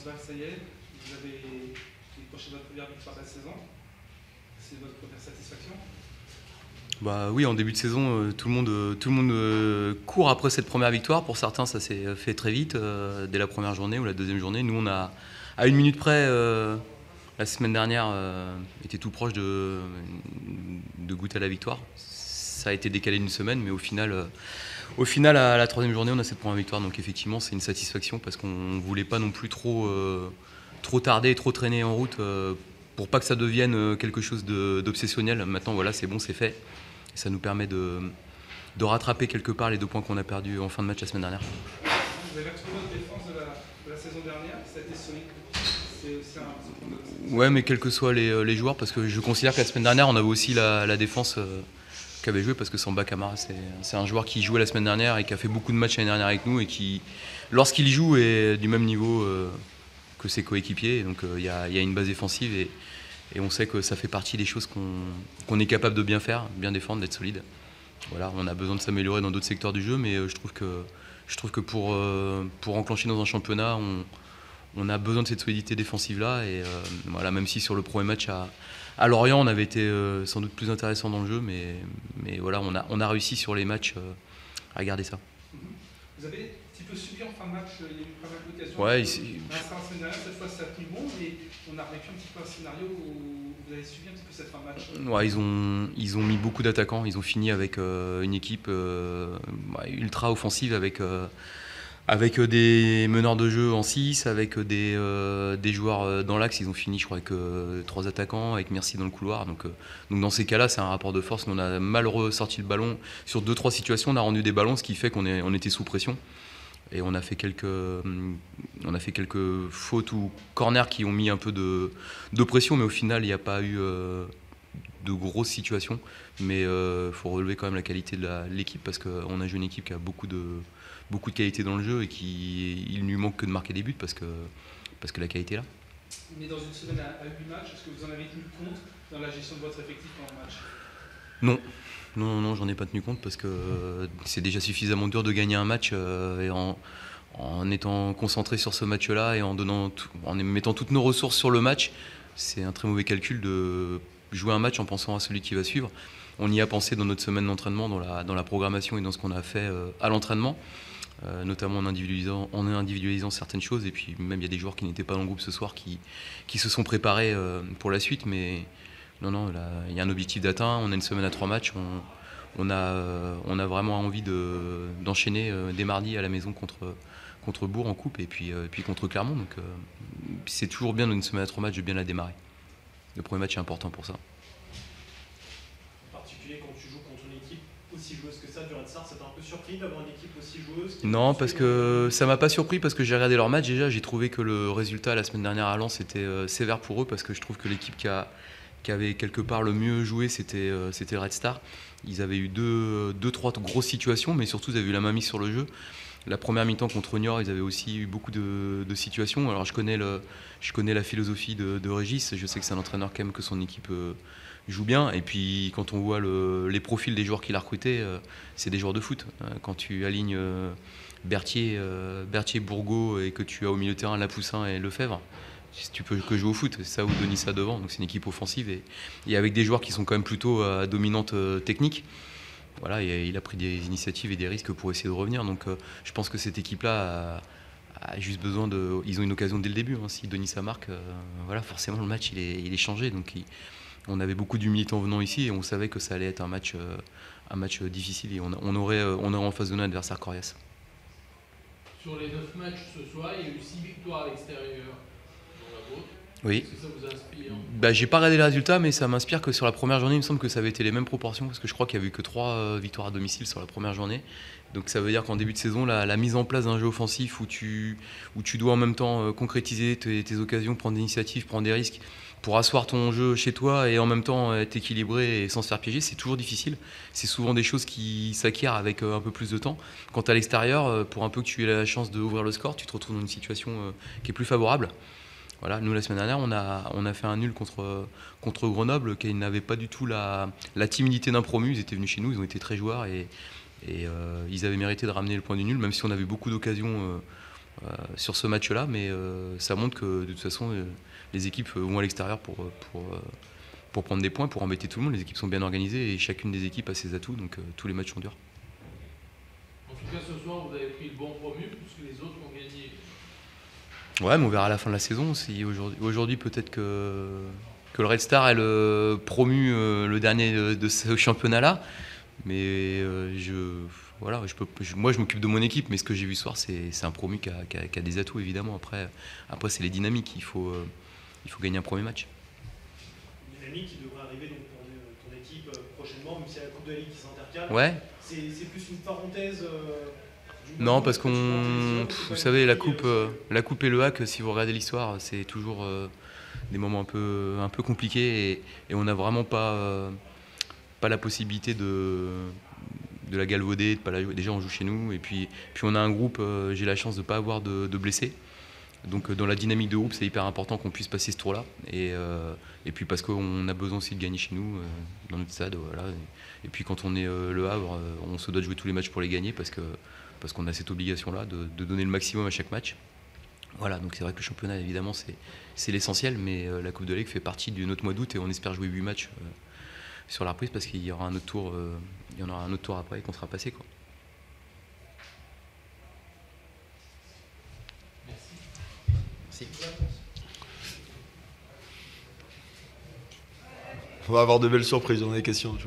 Transval, ça y est, vous avez décroché votre première victoire de la saison. C'est votre première satisfaction? Bah oui, en début de saison, tout le monde court après cette première victoire. Pour certains, ça s'est fait très vite, dès la première journée ou la deuxième journée. Nous, on a, à une minute près, la semaine dernière, été tout proche de goûter à la victoire. Ça a été décalé d'une semaine, mais au final, à la troisième journée, on a cette première victoire. Donc effectivement, c'est une satisfaction parce qu'on ne voulait pas non plus trop tarder, trop traîner en route pour pas que ça devienne quelque chose d'obsessionnel. Maintenant, voilà, c'est bon, c'est fait. Et ça nous permet de rattraper quelque part les 2 points qu'on a perdus en fin de match la semaine dernière. Vous avez retrouvé votre défense de la saison dernière, ça a été solide. C'est aussi un... Ouais, mais quels que soient les joueurs, parce que je considère que la semaine dernière, on avait aussi la défense qui avait joué, parce que Samba Camara, c'est un joueur qui jouait la semaine dernière et qui a fait beaucoup de matchs l'année dernière avec nous et qui, lorsqu'il joue, est du même niveau que ses coéquipiers. Donc il y a une base défensive et on sait que ça fait partie des choses qu'on est capable de bien faire, bien défendre, d'être solide. Voilà, on a besoin de s'améliorer dans d'autres secteurs du jeu, mais je trouve que pour enclencher dans un championnat, on a besoin de cette solidité défensive-là. Et voilà, même si sur le premier match à Lorient, on avait été sans doute plus intéressant dans le jeu, mais voilà, on a réussi sur les matchs à garder ça. Vous avez un petit peu subi en fin de match, il y a eu pas mal d'occasions. Ouais, la semaine dernière, cette fois ça a tenu bon, mais on a vécu un petit peu un scénario où vous avez subi un petit peu cette fin de match. Ouais, ils ont mis beaucoup d'attaquants. Ils ont fini avec une équipe ultra offensive avec des meneurs de jeu en 6, avec des joueurs dans l'axe. Ils ont fini, je crois, avec 3 attaquants, avec Merci dans le couloir. Donc dans ces cas-là, c'est un rapport de force. Nous, on a mal ressorti le ballon. Sur 2-3 situations, on a rendu des ballons, ce qui fait qu'on était sous pression. Et on a fait quelques fautes ou corners qui ont mis un peu de pression, mais au final, il n'y a pas eu de grosses situations. Mais il faut relever quand même la qualité de l'équipe, parce qu'on a joué une équipe qui a beaucoup de qualité dans le jeu et il ne lui manque que de marquer des buts parce que la qualité est là. Mais dans une semaine à 8 matchs, est-ce que vous en avez tenu compte dans la gestion de votre effectif pendant le match? Non, j'en ai pas tenu compte, parce que c'est déjà suffisamment dur de gagner un match et en étant concentré sur ce match-là et en mettant toutes nos ressources sur le match. C'est un très mauvais calcul de jouer un match en pensant à celui qui va suivre. On y a pensé dans notre semaine d'entraînement, dans la programmation et dans ce qu'on a fait à l'entraînement, notamment en individualisant certaines choses. Et puis même, il y a des joueurs qui n'étaient pas dans le groupe ce soir qui se sont préparés pour la suite. Mais non, là, il y a un objectif d'atteint. On a une semaine à 3 matchs. On a vraiment envie d'enchaîner dès mardi à la maison contre Bourg en coupe et puis contre Clermont. Donc c'est toujours bien dans une semaine à 3 matchs de bien la démarrer. Le premier match est important pour ça. En particulier quand tu joues contre une équipe aussi joueuse que ça du Red Star, ça t'a un peu surpris d'avoir une équipe aussi joueuse? Non, parce que ça m'a pas surpris, parce que j'ai regardé leur match déjà. J'ai trouvé que le résultat la semaine dernière à Lens était sévère pour eux, parce que je trouve que l'équipe qui avait quelque part le mieux joué, c'était le Red Star. Ils avaient eu 2-3 grosses situations, mais surtout ils avaient eu la main mise sur le jeu. La première mi-temps contre Niort, ils avaient aussi eu beaucoup de situations. Alors je connais la philosophie de Régis. Je sais que c'est un entraîneur qui aime que son équipe joue bien. Et puis quand on voit les profils des joueurs qu'il a recrutés, c'est des joueurs de foot. Quand tu alignes Berthier, Bourgault, et que tu as au milieu de terrain Lapoussin et Lefebvre, tu peux que jouer au foot. C'est ça, ou Denis devant. Donc c'est une équipe offensive et avec des joueurs qui sont quand même plutôt à dominante technique. Voilà, il a pris des initiatives et des risques pour essayer de revenir. Donc je pense que cette équipe-là a juste besoin de... Ils ont une occasion dès le début. Si Denis marque, voilà, forcément le match il est changé. Donc on avait beaucoup d'humilité en venant ici et on savait que ça allait être un match difficile et on aurait en face de nous un adversaire coriace. Sur les 9 matchs ce soir, il y a eu 6 victoires à l'extérieur dans la vôtre. Oui. Est-ce que ça vous inspire? J'ai pas regardé les résultats, mais ça m'inspire que sur la première journée, il me semble que ça avait été les mêmes proportions, parce que je crois qu'il n'y a eu que 3 victoires à domicile sur la première journée. Donc ça veut dire qu'en début de saison, la mise en place d'un jeu offensif où tu dois en même temps concrétiser tes occasions, prendre des initiatives, prendre des risques pour asseoir ton jeu chez toi et en même temps être équilibré et sans se faire piéger, c'est toujours difficile. C'est souvent des choses qui s'acquièrent avec un peu plus de temps. Quand tu es à l'extérieur, pour un peu que tu aies la chance d'ouvrir le score, tu te retrouves dans une situation qui est plus favorable. Voilà, nous la semaine dernière, on a fait un nul contre Grenoble, qui n'avait pas du tout la timidité d'un promu. Ils étaient venus chez nous, ils ont été très joueurs et ils avaient mérité de ramener le point du nul, même si on avait beaucoup d'occasions sur ce match-là, mais ça montre que de toute façon, les équipes vont à l'extérieur pour prendre des points, pour embêter tout le monde. Les équipes sont bien organisées et chacune des équipes a ses atouts, donc tous les matchs sont durs. En tout cas, ce soir, vous avez pris le bon promu, puisque les autres ont gagné. Ouais, mais on verra à la fin de la saison. Si aujourd'hui peut-être que le Red Star est le promu, le dernier de ce championnat-là. Mais moi je m'occupe de mon équipe, mais ce que j'ai vu ce soir, c'est un promu qui a des atouts évidemment. Après c'est les dynamiques. Il faut gagner un premier match. Une dynamique qui devrait arriver donc pour ton équipe prochainement, même si c'est la Coupe de la Ligue qui s'intercale. Ouais. C'est plus une parenthèse. Non, parce vous savez, la coupe et le hack, si vous regardez l'histoire, c'est toujours des moments un peu compliqués et on n'a vraiment pas la possibilité de la galvauder, de pas la jouer. Déjà, on joue chez nous et puis on a un groupe. J'ai la chance de ne pas avoir de blessés. Donc dans la dynamique de groupe, c'est hyper important qu'on puisse passer ce tour-là. Et puis parce qu'on a besoin aussi de gagner chez nous, dans notre stade. Voilà. Et puis quand on est le Havre, on se doit de jouer tous les matchs pour les gagner parce qu'on a cette obligation-là de donner le maximum à chaque match. Voilà, donc c'est vrai que le championnat, évidemment, c'est l'essentiel, mais la Coupe de la Ligue fait partie de notre mois d'août et on espère jouer 8 matchs sur la reprise parce qu'il y aura un autre tour, après et qu'on sera passé, quoi. Merci. On va avoir de belles surprises, on a des questions.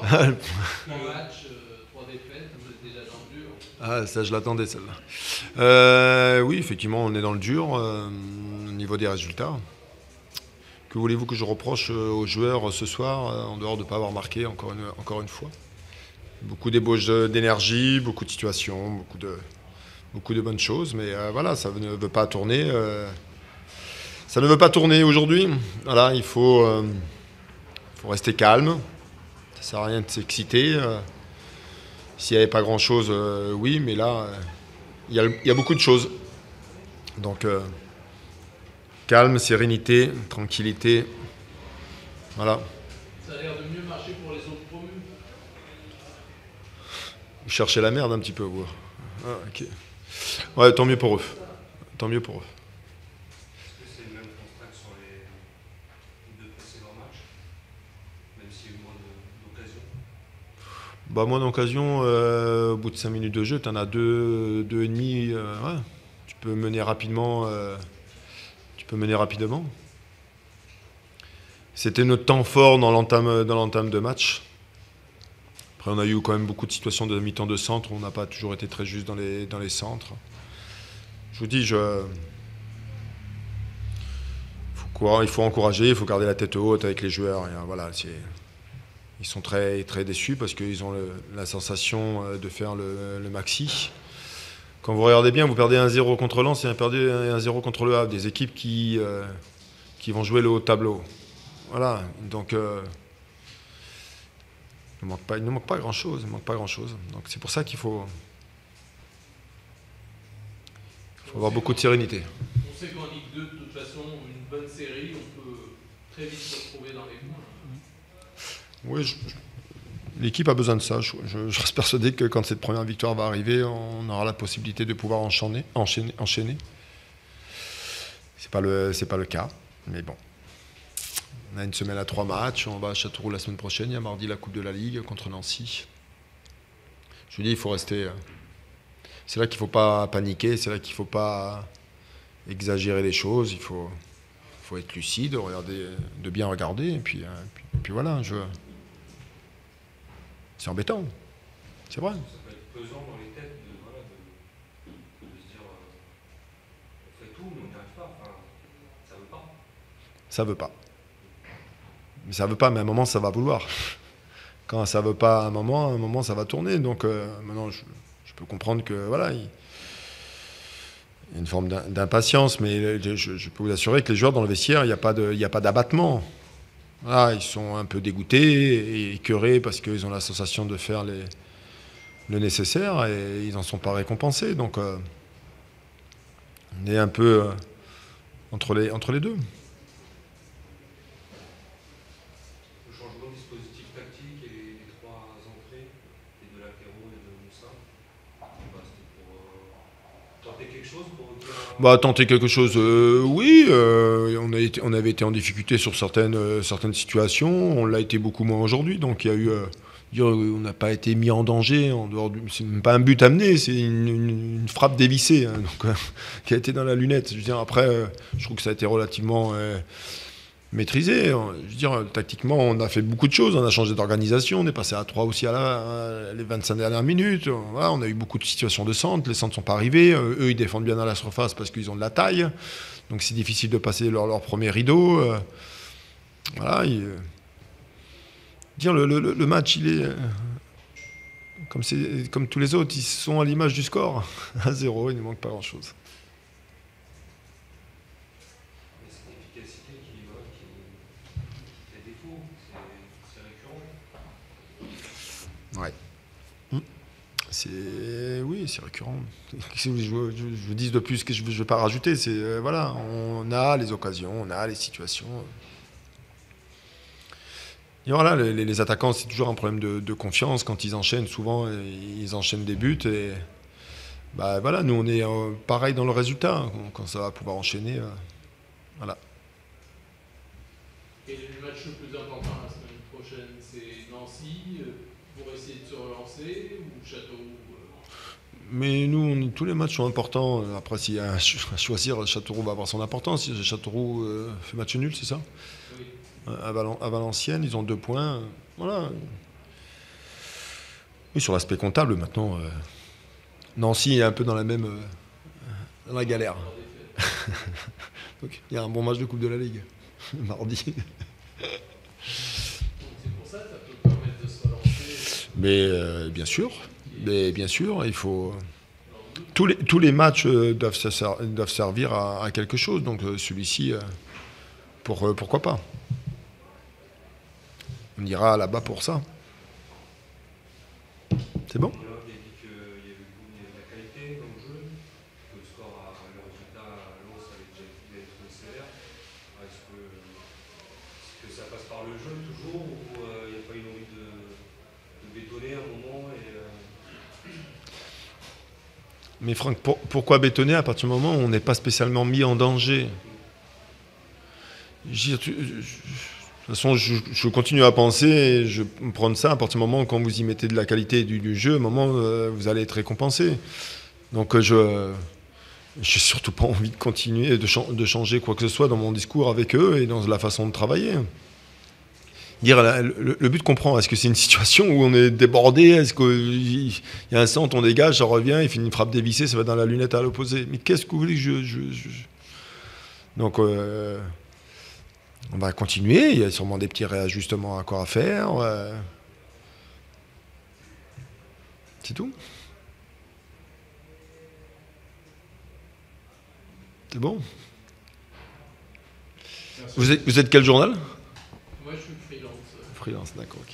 Alors, 3 matchs, 3 défaites, vous êtes déjà dans le dur. Ah, ça, je l'attendais, celle-là. Oui, effectivement, on est dans le dur au niveau des résultats. Que voulez-vous que je reproche aux joueurs ce soir, en dehors de ne pas avoir marqué encore une fois? Beaucoup d'ébauches d'énergie, beaucoup de situations, beaucoup de bonnes choses, mais voilà, ça ne veut pas tourner. Ça ne veut pas tourner aujourd'hui. Voilà, il faut rester calme. Ça ne sert à rien de s'exciter. S'il n'y avait pas grand-chose, oui, mais là, il y a beaucoup de choses. Donc, calme, sérénité, tranquillité. Voilà. Ça a l'air de mieux marcher pour les autres promus. Vous cherchez la merde un petit peu, vous. Ah, ok. Ouais, tant mieux pour eux. Tant mieux pour eux. Est-ce que c'est le même constat que sur les 2 précédents matchs, même s'il y a eu moins d'occasions? Bah, moins d'occasions, au bout de 5 minutes de jeu, tu en as 2,5. Ouais. Tu peux mener rapidement. C'était notre temps fort dans l'entame de match. Après, on a eu quand même beaucoup de situations de mi-temps de centre. On n'a pas toujours été très juste dans les centres. Je vous dis, il faut encourager, il faut garder la tête haute avec les joueurs. Et, voilà, ils sont très, très déçus parce qu'ils ont la sensation de faire le maxi. Quand vous regardez bien, vous perdez 1-0 contre Lens et 1-0 contre le Havre. Des équipes qui vont jouer le haut de tableau. Voilà, donc il ne manque pas grand-chose. Donc c'est pour ça qu'il faut avoir beaucoup de sérénité. On sait qu'en Ligue 2, de toute façon, une bonne série, on peut très vite se retrouver dans les points. Oui, l'équipe a besoin de ça. Je reste persuadé que quand cette première victoire va arriver, on aura la possibilité de pouvoir enchaîner. C'est pas le cas, mais bon. On a une semaine à 3 matchs. On va à Châteauroux la semaine prochaine. Il y a mardi la Coupe de la Ligue contre Nancy. Je vous dis, il faut rester. C'est là qu'il ne faut pas paniquer. C'est là qu'il ne faut pas exagérer les choses. Il faut être lucide, de bien regarder. Et puis voilà. C'est embêtant. C'est vrai. Ça peut être pesant dans les têtes de se dire on fait tout, mais on n'y arrive pas. Enfin, ça veut pas. Ça veut pas. Mais ça veut pas, mais à un moment, ça va vouloir. Quand ça veut pas à un moment, ça va tourner. Donc maintenant, je peux comprendre que voilà, il y a une forme d'impatience, mais je peux vous assurer que les joueurs dans le vestiaire, il n'y a pas d'abattement. Voilà, ils sont un peu dégoûtés et écœurés parce qu'ils ont la sensation de faire le nécessaire et ils n'en sont pas récompensés. Donc on est un peu entre les deux. Le changement de dispositif tactique et les 3 entrées, et de Latero et de Moussa, c'était pour Bah, tenter quelque chose, oui. On avait été en difficulté sur certaines situations. On l'a été beaucoup moins aujourd'hui. Donc il y a eu, on n'a pas été mis en danger. C'est même pas un but amené, c'est une frappe dévissée, hein, donc, qui a été dans la lunette. Je veux dire, après, je trouve que ça a été relativement maîtrisé. Je veux dire, tactiquement, on a fait beaucoup de choses. On a changé d'organisation. On est passé à 3 aussi les 25 dernières minutes. Voilà, on a eu beaucoup de situations de centre. Les centres ne sont pas arrivés. Eux, ils défendent bien dans la surface parce qu'ils ont de la taille. Donc, c'est difficile de passer leur premier rideau. Voilà. Le match, il est comme tous les autres. Ils sont à l'image du score. À 0, il ne manque pas grand-chose. Ouais. Oui, c'est récurrent. Je vous dis de plus que je ne vais pas rajouter. Voilà, on a les occasions, on a les situations. Et voilà, les attaquants, c'est toujours un problème de confiance. Quand ils enchaînent, souvent, ils enchaînent des buts. Et bah, voilà, nous, on est pareil dans le résultat. Quand ça va pouvoir enchaîner, voilà. Et le match le plus important la semaine prochaine, c'est Nancy, pour essayer de se relancer, ou Châteauroux Mais nous, tous les matchs sont importants. Après, s'il y a à choisir, Châteauroux va avoir son importance. Si Châteauroux fait match nul, c'est ça? Oui. À Valenciennes, ils ont 2 points. Voilà. Oui, sur l'aspect comptable, maintenant, Nancy est un peu dans la même dans la galère. Donc, il y a un bon match de Coupe de la Ligue, mardi. Donc c'est pour ça que ça peut permettre de se relancer. Mais bien sûr, il faut. Tous les matchs doivent servir à quelque chose. Donc celui-ci, pourquoi pas? On ira là-bas pour ça. C'est bon? Il a dit qu'il y avait de la qualité dans le jeu, que le score, le résultat à Lens avait déjà été sévère. Est-ce que ça passe par le jeu toujours, ou il n'y a pas une envie de bétonner à un moment Mais Franck, pourquoi bétonner à partir du moment où on n'est pas spécialement mis en danger? De toute façon, je continue à penser, et je prends ça à partir du moment où quand vous y mettez de la qualité du jeu, au moment vous allez être récompensé. Donc je n'ai surtout pas envie de continuer, de changer quoi que ce soit dans mon discours avec eux et dans la façon de travailler. Le but qu'on prend, est-ce que c'est une situation où on est débordé? Est-ce qu'il y a un centre, on dégage, ça revient, il fait une frappe dévissée, ça va dans la lunette à l'opposé? Mais qu'est-ce que vous voulez que Donc, on va continuer. Il y a sûrement des petits réajustements encore à faire. C'est tout. C'est bon. Vous êtes quel journal? Moi, je suis freelance. Freelance, d'accord. Ok.